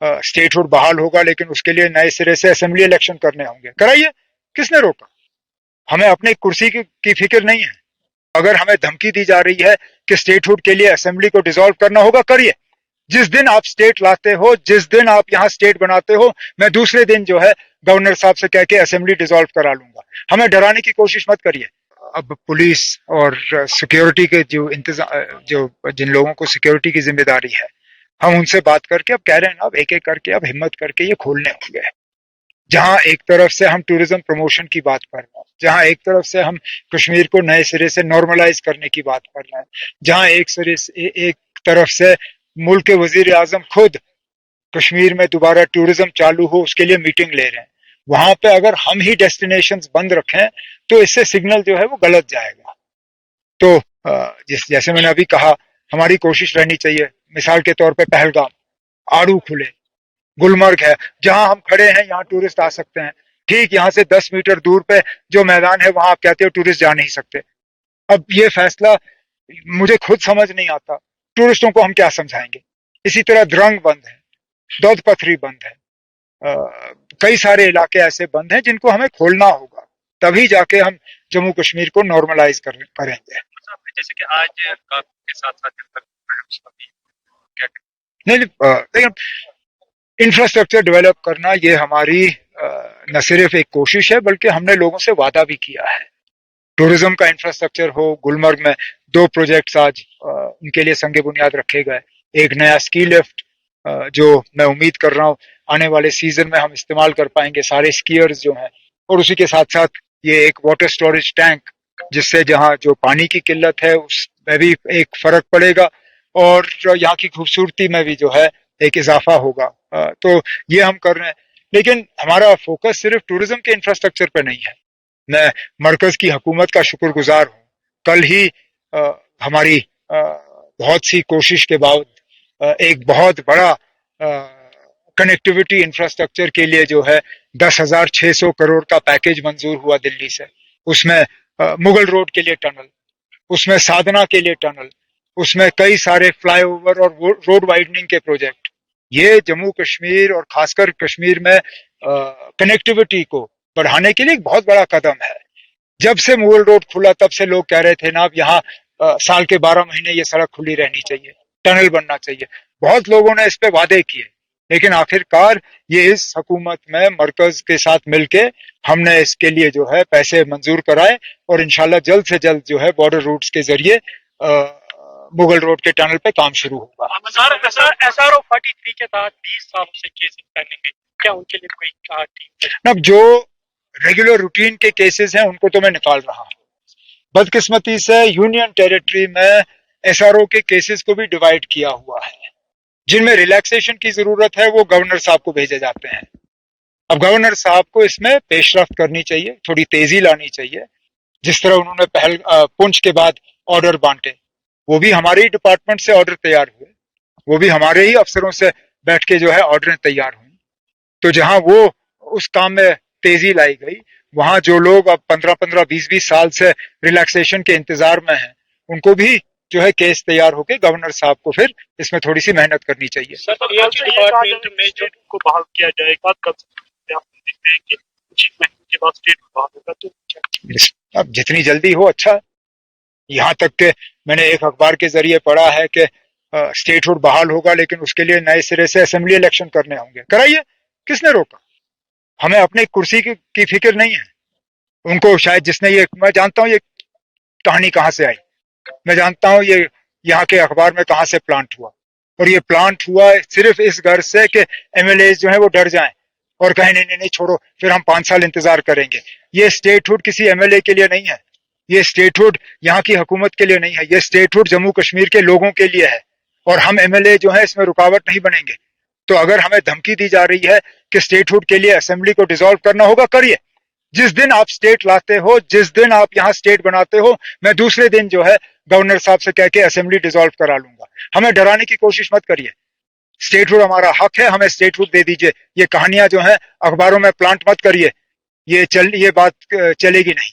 State hood بحال ہوگا لیکن اس کے لیے نئے سرے سے اسمبلی الیکشن کرنے ہوں گے، کرائیے، کس نے روکا؟ ہمیں اپنی کرسی کی فکر نہیں ہے۔ اگر ہمیں دھمکی دی جا رہی ہے کہ اسٹیٹ ہوڈ کے لیے اسمبلی کو ڈیزالو کرنا ہوگا، کریے۔ جس دن آپ اسٹیٹ لاتے ہو، جس دن آپ یہاں اسٹیٹ بناتے ہو، میں دوسرے دن جو ہے گورنر صاحب سے کہہ کے اسمبلی ڈیزالو کرا لوں گا۔ ہمیں ڈرانے کی کوشش مت کریے۔ اب پولیس اور سیکیورٹی کے جو جن لوگوں کو سیکیورٹی کی ذمہ داری ہے، ہم ان سے بات کر کے اب کہہ رہے ہیں نا، اب ایک ایک کر کے اب ہمت کر کے یہ کھولنے ہوں گے۔ جہاں ایک طرف سے ہم ٹورزم پروموشن کی بات کر رہے ہیں، جہاں ایک طرف سے ہم کشمیر کو نئے سرے سے نارملائز کرنے کی بات کر رہے ہیں، جہاں ایک طرف سے ملک کے وزیر اعظم خود کشمیر میں دوبارہ ٹورزم چالو ہو اس کے لیے میٹنگ لے رہے ہیں، وہاں پہ اگر ہم ہی ڈیسٹینیشنز بند رکھیں تو اس سے سگنل جو ہے وہ غلط جائے گا۔ تو جیسے میں نے ابھی کہا، ہماری کوشش رہنی چاہیے، مثال کے طور پہ پہلگام، آڑو کھلے، گلمرگ ہے، جہاں ہم کھڑے ہیں یہاں ٹورسٹ آ سکتے ہیں، ٹھیک یہاں سے 10 میٹر دور پہ جو میدان ہے وہاں آپ کہتے ہو ٹورسٹ جا نہیں سکتے۔ اب یہ فیصلہ مجھے خود سمجھ نہیں آتا، ٹورسٹوں کو ہم کیا سمجھائیں گے؟ اسی طرح درنگ بند ہے، دودھ پتھری بند ہے، کئی سارے علاقے ایسے بند ہیں جن کو ہمیں کھولنا ہوگا، تبھی جا کے ہم جموں کشمیر کو نارملائز کریں گے۔ جیسے کہ آج کے ساتھ ساتھ نہیں، لیکن انفراسٹرکچر ڈیولپ کرنا یہ ہماری نہ صرف ایک کوشش ہے بلکہ ہم نے لوگوں سے وعدہ بھی کیا ہے۔ ٹورزم کا انفراسٹرکچر ہو، گلمرگ میں 2 پروجیکٹس آج ان کے لیے سنگ بنیاد رکھے گئے، ایک نیا اسکی لفٹ جو میں امید کر رہا ہوں آنے والے سیزن میں ہم استعمال کر پائیں گے سارے اسکیئرز جو ہیں، اور اسی کے ساتھ ساتھ یہ ایک واٹر سٹوریج ٹینک جس سے جہاں جو پانی کی قلت ہے اس میں بھی ایک فرق پڑے گا اور یہاں کی خوبصورتی میں بھی جو ہے ایک اضافہ ہوگا۔ تو یہ ہم کر رہے ہیں، لیکن ہمارا فوکس صرف ٹورزم کے انفراسٹرکچر پہ نہیں ہے۔ میں مرکز کی حکومت کا شکر گزار ہوں، کل ہی ہماری بہت سی کوشش کے بعد ایک بہت بڑا کنیکٹیوٹی انفراسٹرکچر کے لیے جو ہے 10,600 کروڑ کا پیکج منظور ہوا دلی سے۔ اس میں مغل روڈ کے لیے ٹنل، اس میں سادنا کے لیے ٹنل، اس میں کئی سارے فلائی اوور اور روڈ وائڈننگ کے پروجیکٹ۔ یہ جموں کشمیر اور خاص کر کشمیر میں کنیکٹیوٹی کو بڑھانے کے لیے ایک بہت بڑا قدم ہے۔ جب سے مغل روڈ کھلا تب سے لوگ کہہ رہے تھے نا اب یہاں سال کے 12 مہینے یہ سڑک کھلی رہنی چاہیے، ٹنل بننا چاہیے۔ بہت لوگوں نے اس پہ وعدے کیے، لیکن آخر کار یہ اس حکومت میں مرکز کے ساتھ مل کے ہم نے اس کے لیے جو ہے پیسے منظور کرائے، اور انشاءاللہ جلد سے جلد جو ہے بارڈر روٹس کے ذریعے مغل روڈ کے ٹنل پہ کام شروع ہوگا۔ SRO 43 کے تحت 20 سالوں سے کیسز پینڈنگ ہے، کیا ان کے لیے کوئی اب جو ریگولر روٹین کے کیسز ہیں ان کو تو میں نکال رہا ہوں۔ بدقسمتی سے یونین ٹیریٹری میں SRO کے کیسز کو بھی ڈیوائیڈ کیا ہوا ہے، جن میں ریلیکسیشن کی ضرورت ہے وہ گورنر صاحب کو بھیجے جاتے ہیں۔ اب گورنر صاحب کو اس میں پیش رفت کرنی چاہیے، تھوڑی تیزی لانی چاہیے، جس طرح انہوں نے پنچ کے بعد آرڈر بانٹے، وہ بھی ہمارے ہی ڈپارٹمنٹ سے آرڈر تیار ہوئے، وہ بھی ہمارے ہی افسروں سے بیٹھ کے جو ہے آرڈریں تیار ہوئیں۔ تو جہاں وہ اس کام میں تیزی لائی گئی، وہاں جو لوگ اب 15 20 سال سے ریلیکسیشن کے انتظار میں ہیں ان کو بھی جو ہے کیس تیار ہو کے گورنر صاحب کو پھر اس میں تھوڑی سی محنت کرنی چاہیے۔ ڈپارٹمنٹ میں جو کو بحال کیا جائے گا کب دیکھتے ہیں کہ 6 مہینے کے بعد اسٹیٹ بحال ہوگا، تو اب جتنی جلدی ہو اچھا۔ یہاں تک کہ میں نے ایک اخبار کے ذریعے پڑھا ہے کہ اسٹیٹ ہوڈ بحال ہوگا لیکن اس کے لیے نئے سرے سے اسمبلی الیکشن کرنے ہوں گے، کرائیے، کس نے روکا؟ ہمیں اپنے کرسی کی فکر نہیں ہے۔ ان کو شاید جس نے میں جانتا ہوں یہ کہانی کہاں سے آئی، میں جانتا ہوں یہ یہاں کے اخبار میں کہاں سے پلانٹ ہوا، اور یہ پلانٹ ہوا صرف اس غرض سے کہ MLAs جو ہیں وہ ڈر جائیں اور کہیں نہیں چھوڑو پھر ہم 5 سال انتظار کریں گے۔ یہ اسٹیٹ ہوڈ کسی MLA کے لیے نہیں ہے، یہ اسٹیٹ ہوڈ یہاں کی حکومت کے لیے نہیں ہے، یہ اسٹیٹ ہوڈ جموں کشمیر کے لوگوں کے لیے ہے، اور ہم MLA جو ہیں اس میں رکاوٹ نہیں بنیں گے۔ تو اگر ہمیں دھمکی دی جا رہی ہے کہ اسٹیٹ ہوڈ کے لیے اسمبلی کو ڈیزالو کرنا ہوگا، کریے۔ جس دن آپ اسٹیٹ لاتے ہو، جس دن آپ یہاں اسٹیٹ بناتے ہو، میں دوسرے دن جو ہے گورنر صاحب سے کہہ کے اسمبلی ڈیزالو کرا لوں گا۔ ہمیں ڈرانے کی کوشش مت کریے، اسٹیٹ ہوڈ ہمارا حق ہے، ہمیں اسٹیٹ ہوڈ دے دیجئے۔ یہ کہانیاں جو ہیں اخباروں میں پلانٹ مت کریے، یہ بات چلے گی نہیں۔